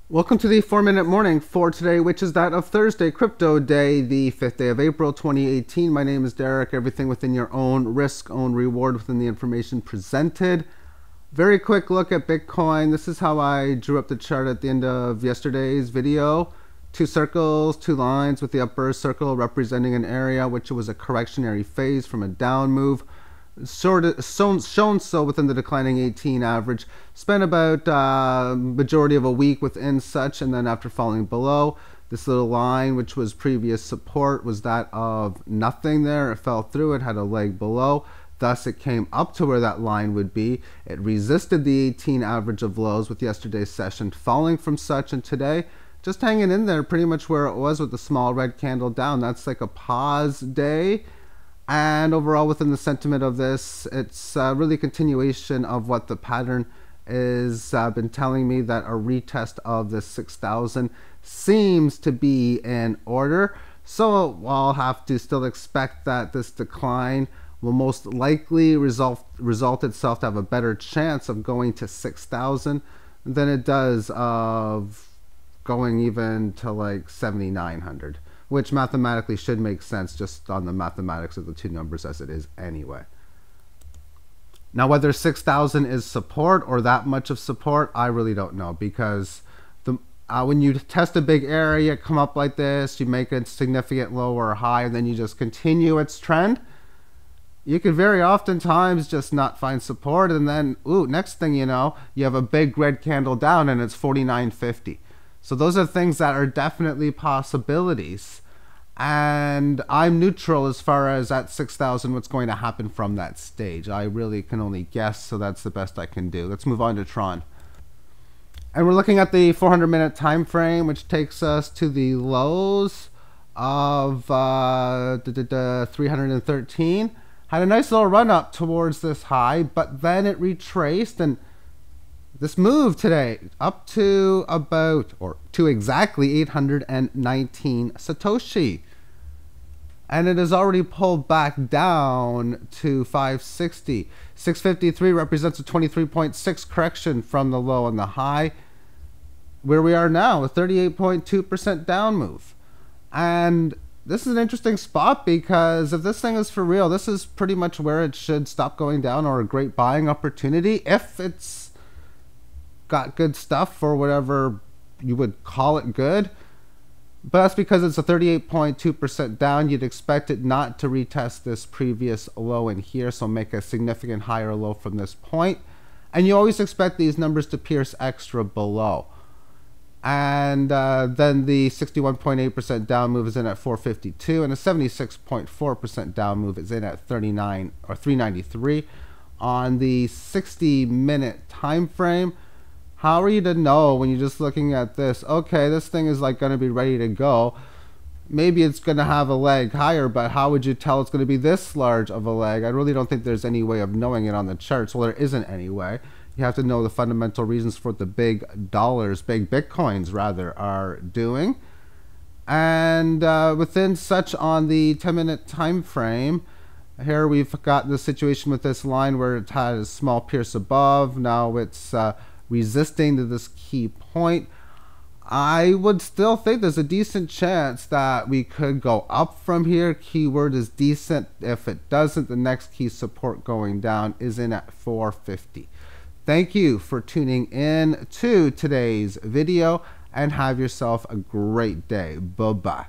Welcome to the 4-Minute Morning for today, which is that of Thursday, Crypto Day, the 5th day of April, 2018. My name is Derek. Everything within your own risk, own reward within the information presented. Very quick look at Bitcoin. This is how I drew up the chart at the end of yesterday's video. Two circles, two lines with the upper circle representing an area which was a correctionary phase from a down move. Shown so within the declining 18 average, spent about majority of a week within such, and then after falling below this little line, which was previous support, was that of nothing there. It fell through, it had a leg below, thus it came up to where that line would be. It resisted the 18 average of lows with yesterday's session falling from such, and today just hanging in there pretty much where it was with the small red candle down. That's like a pause day. And overall, within the sentiment of this, it's really a continuation of what the pattern is been telling me, that a retest of the 6,000 seems to be in order. So I'll have to still expect that this decline will most likely result itself to have a better chance of going to 6,000 than it does of going even to like 7,900. Which mathematically should make sense just on the mathematics of the two numbers as it is anyway. Now, whether 6,000 is support or that much of support, I really don't know, because when you test a big area, come up like this, you make a significant low or high, and then you just continue its trend, you can very oftentimes just not find support, and then, next thing you know, you have a big red candle down and it's 49.50. So those are things that are definitely possibilities. And I'm neutral as far as at 6,000 what's going to happen from that stage. I really can only guess, so that's the best I can do. Let's move on to Tron. And we're looking at the 400-minute time frame, which takes us to the lows of 313. Had a nice little run up towards this high, but then it retraced, and this move today up to about, or to exactly 819 Satoshi. And it has already pulled back down to 560. 653 represents a 23.6 correction from the low and the high. Where we are now, a 38.2% down move. And this is an interesting spot, because if this thing is for real, this is pretty much where it should stop going down, or a great buying opportunity if it's got good stuff, or whatever you would call it good. But that's because it's a 38.2% down. You'd expect it not to retest this previous low in here, so make a significant higher low from this point. And you always expect these numbers to pierce extra below. And then the 61.8% down move is in at 452, and a 76.4% down move is in at 39 or 393 on the 60-minute time frame. How are you to know when you're just looking at this? Okay, this thing is like going to be ready to go. Maybe it's going to have a leg higher, but how would you tell it's going to be this large of a leg? I really don't think there's any way of knowing it on the charts. Well, there isn't any way. You have to know the fundamental reasons for what the big dollars, big Bitcoins rather, are doing. And within such, on the 10-minute time frame, here we've got the situation with this line where it had a small pierce above. Now it's resisting to this key point. I would still think there's a decent chance that we could go up from here. Keyword is decent. If it doesn't, the next key support going down is in at 450. Thank you for tuning in to today's video, and have yourself a great day. Bye-bye.